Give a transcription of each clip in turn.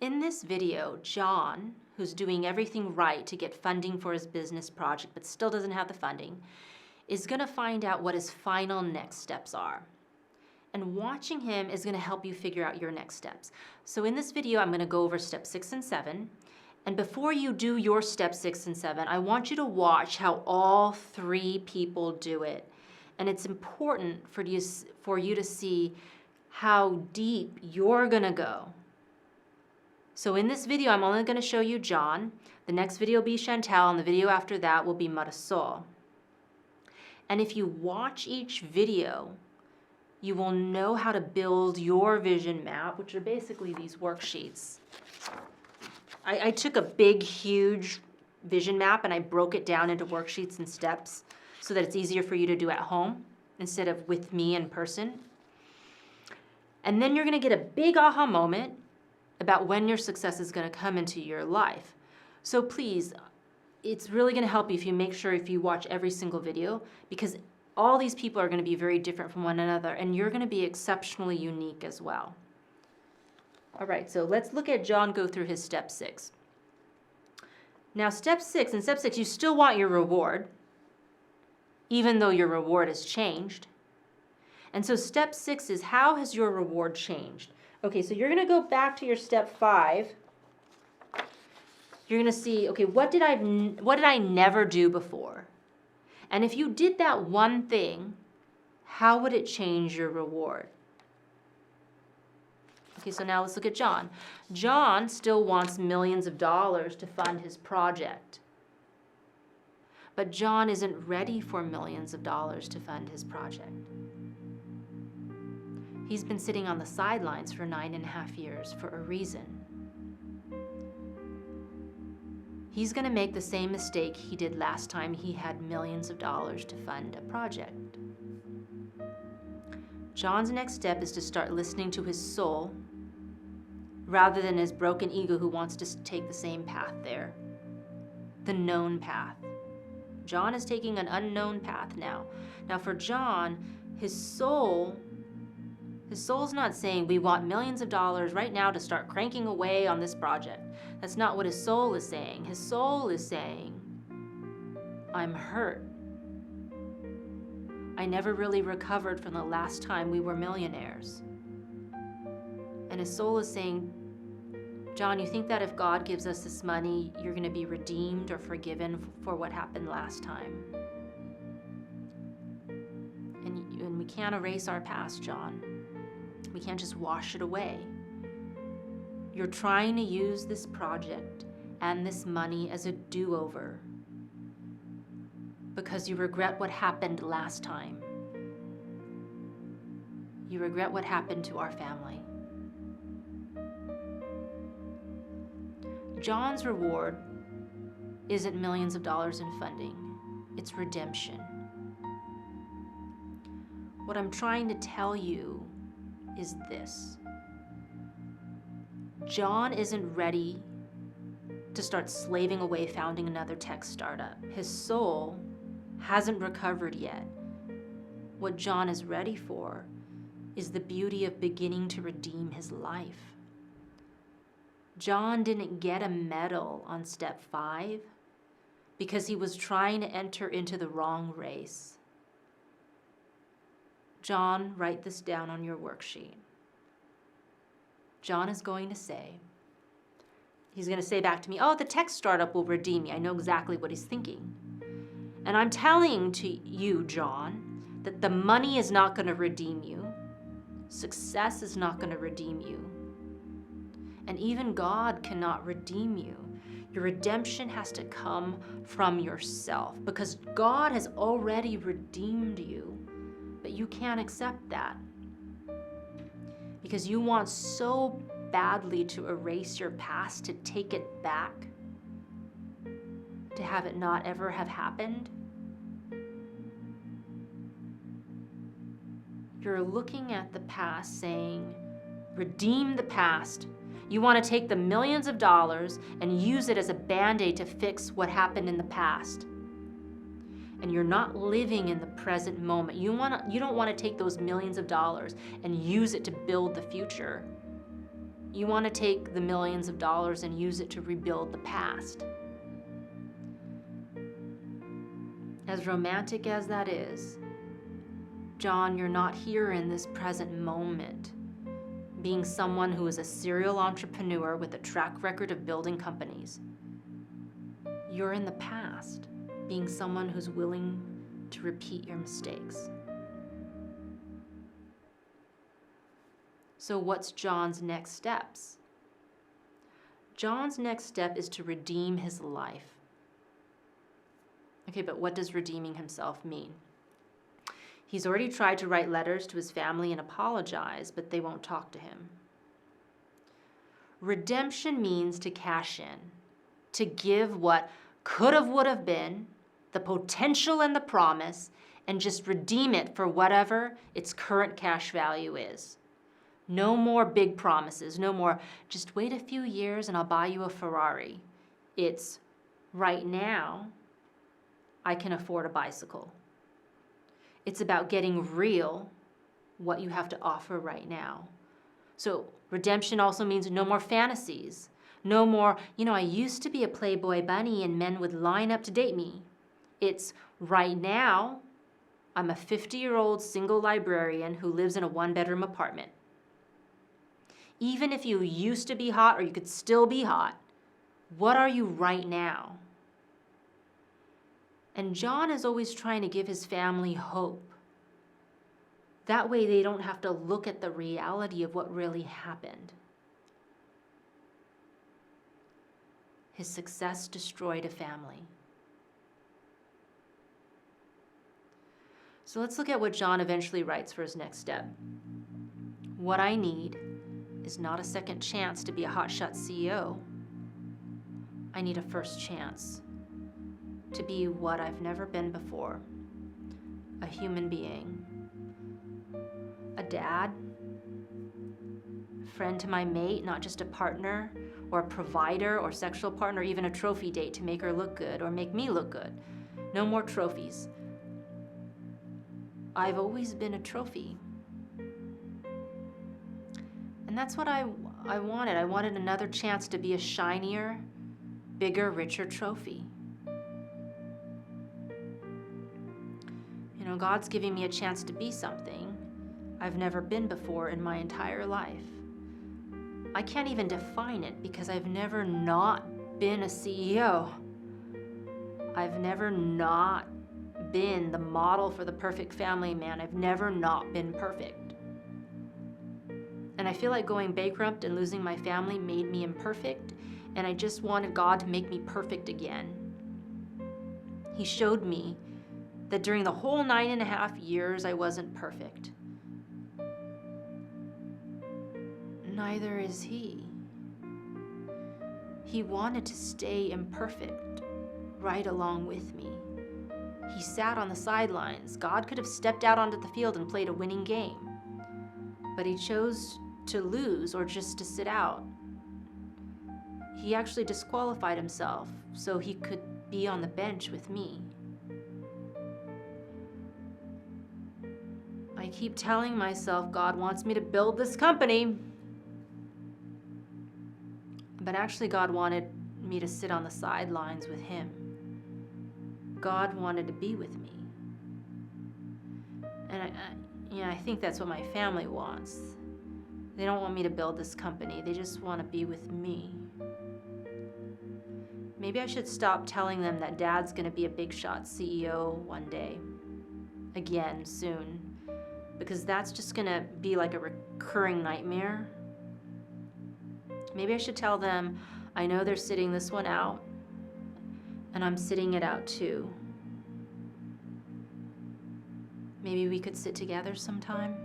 In this video, John, who's doing everything right to get funding for his business project but still doesn't have the funding, is going to find out what his final next steps are. And watching him is going to help you figure out your next steps. So in this video, I'm going to go over step 6 and 7. And before you do your step 6 and 7, I want you to watch how all 3 people do it. And it's important for you to see how deep you're going to go. So in this video, I'm only going to show you John. The next video will be Chantal, and the video after that will be Marisol. And if you watch each video, you will know how to build your vision map, which are basically these worksheets. I took a big, huge vision map and I broke it down into worksheets and steps so that it's easier for you to do at home instead of with me in person. And then you're going to get a big aha moment about when your success is going to come into your life. So please, it's really going to help you if you make sure if you watch every single video, because all these people are going to be very different from one another, and you're going to be exceptionally unique as well. All right, so let's look at John go through his step 6. Now, in step 6, you still want your reward, even though your reward has changed. And so step 6 is, how has your reward changed? Okay, so you're going to go back to your step 5. You're going to see, okay, what did I never do before? And if you did that one thing, how would it change your reward? Okay, so now let's look at John. John still wants millions of dollars to fund his project. But John isn't ready for millions of dollars to fund his project. He's been sitting on the sidelines for 9.5 years for a reason. He's going to make the same mistake he did last time he had millions of dollars to fund a project. John's next step is to start listening to his soul rather than his broken ego who wants to take the same path there, the known path. John is taking an unknown path now. Now for John, his soul's not saying we want millions of dollars right now to start cranking away on this project. That's not what his soul is saying. His soul is saying, I'm hurt. I never really recovered from the last time we were millionaires. And his soul is saying, John, you think that if God gives us this money, you're going to be redeemed or forgiven for what happened last time? And we can't erase our past, John. We can't just wash it away. You're trying to use this project and this money as a do-over because you regret what happened last time. You regret what happened to our family. John's reward isn't millions of dollars in funding. It's redemption. What I'm trying to tell you is this. John isn't ready to start slaving away founding another tech startup. His soul hasn't recovered yet. What John is ready for is the beauty of beginning to redeem his life. John didn't get a medal on step 5 because he was trying to enter into the wrong race. John, write this down on your worksheet. John is going to say, he's going to say back to me, oh, the tech startup will redeem me. I know exactly what he's thinking. And I'm telling to you, John, that the money is not going to redeem you. Success is not going to redeem you. And even God cannot redeem you. Your redemption has to come from yourself because God has already redeemed you. But you can't accept that because you want so badly to erase your past, to take it back, to have it not ever have happened. You're looking at the past saying, redeem the past. You want to take the millions of dollars and use it as a band-aid to fix what happened in the past. And you're not living in the present moment. You don't want to take those millions of dollars and use it to build the future. You want to take the millions of dollars and use it to rebuild the past. As romantic as that is, John, you're not here in this present moment, being someone who is a serial entrepreneur with a track record of building companies. You're in the past, being someone who's willing to repeat your mistakes. So what's John's next steps? John's next step is to redeem his life. Okay, but what does redeeming himself mean? He's already tried to write letters to his family and apologize, but they won't talk to him. Redemption means to cash in, to give what could have, would have been, the potential and the promise, and just redeem it for whatever its current cash value is. No more big promises, no more, just wait a few years and I'll buy you a Ferrari. It's, right now, I can afford a bicycle. It's about getting real what you have to offer right now. So redemption also means no more fantasies. No more, I used to be a Playboy bunny and men would line up to date me. It's right now, I'm a 50-year-old single librarian who lives in a one-bedroom apartment. Even if you used to be hot or you could still be hot, what are you right now? And John is always trying to give his family hope. That way they don't have to look at the reality of what really happened. His success destroyed a family. So let's look at what John eventually writes for his next step. What I need is not a second chance to be a hotshot CEO. I need a first chance to be what I've never been before, a human being, a dad, friend to my mate, not just a partner or a provider or sexual partner, even a trophy date to make her look good or make me look good. No more trophies. I've always been a trophy. And that's what I wanted. I wanted another chance to be a shinier, bigger, richer trophy. God's giving me a chance to be something I've never been before in my entire life. I can't even define it because I've never not been a CEO. I've never not been the model for the perfect family man. I've never not been perfect. And I feel like going bankrupt and losing my family made me imperfect, and I just wanted God to make me perfect again. He showed me that during the whole 9.5 years, I wasn't perfect. Neither is He. He wanted to stay imperfect right along with me. He sat on the sidelines. God could have stepped out onto the field and played a winning game, but He chose to lose or just to sit out. He actually disqualified Himself so He could be on the bench with me. I keep telling myself God wants me to build this company, but actually God wanted me to sit on the sidelines with Him. God wanted to be with me. And I think that's what my family wants. They don't want me to build this company. They just want to be with me. Maybe I should stop telling them that Dad's going to be a big shot CEO one day. Again, soon. Because that's just going to be like a recurring nightmare. Maybe I should tell them, I know they're sitting this one out, and I'm sitting it out too. Maybe we could sit together sometime.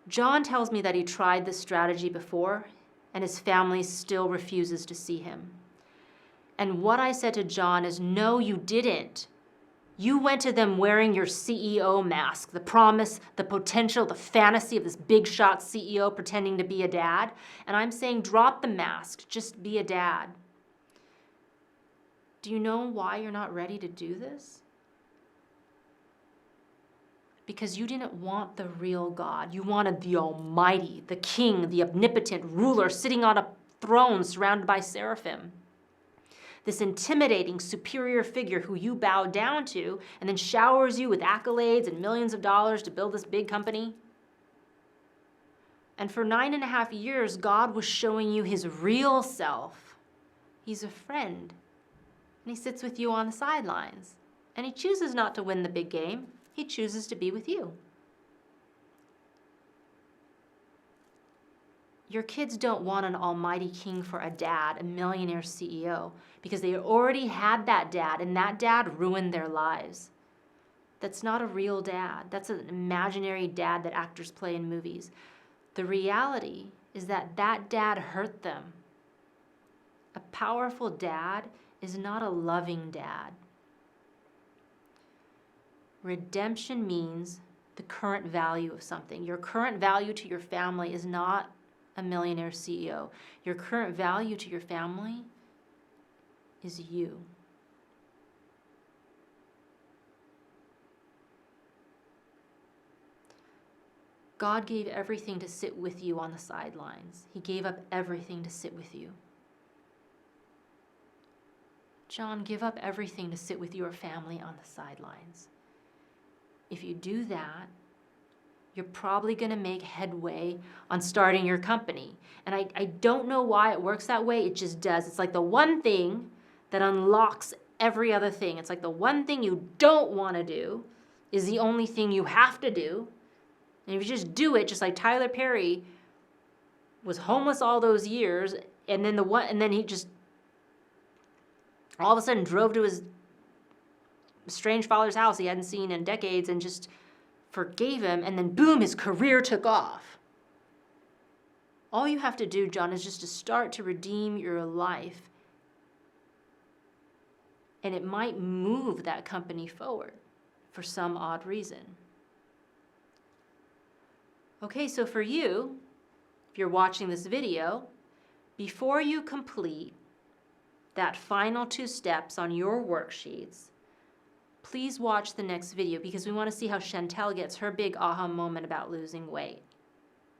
John tells me that he tried this strategy before, and his family still refuses to see him. And what I said to John is, no, you didn't. You went to them wearing your CEO mask, the promise, the potential, the fantasy of this big shot CEO pretending to be a dad. And I'm saying, drop the mask, just be a dad. Do you know why you're not ready to do this? because you didn't want the real God. You wanted the Almighty, the King, the omnipotent ruler sitting on a throne surrounded by seraphim. This intimidating, superior figure who you bow down to and then showers you with accolades and millions of dollars to build this big company. And for 9.5 years, God was showing you his real self. He's a friend, and he sits with you on the sidelines. And he chooses not to win the big game. He chooses to be with you. Your kids don't want an almighty king for a dad, a millionaire CEO, because they already had that dad, and that dad ruined their lives. That's not a real dad. That's an imaginary dad that actors play in movies. The reality is that that dad hurt them. A powerful dad is not a loving dad. Redemption means the current value of something. Your current value to your family is not a millionaire CEO. Your current value to your family is you. God gave everything to sit with you on the sidelines. He gave up everything to sit with you. John, give up everything to sit with your family on the sidelines. If you do that, you're probably going to make headway on starting your company. And I don't know why it works that way. It just does. It's like the one thing that unlocks every other thing. It's like the one thing you don't want to do is the only thing you have to do. And if you just do it, just like Tyler Perry was homeless all those years, and then he just all of a sudden drove to his strange father's house he hadn't seen in decades and just forgave him, and then boom, his career took off. All you have to do, John, is just to start to redeem your life, and it might move that company forward for some odd reason. Okay, so for you, if you're watching this video, before you complete that final 2 steps on your worksheets, please watch the next video because we want to see how Chantel gets her big aha moment about losing weight.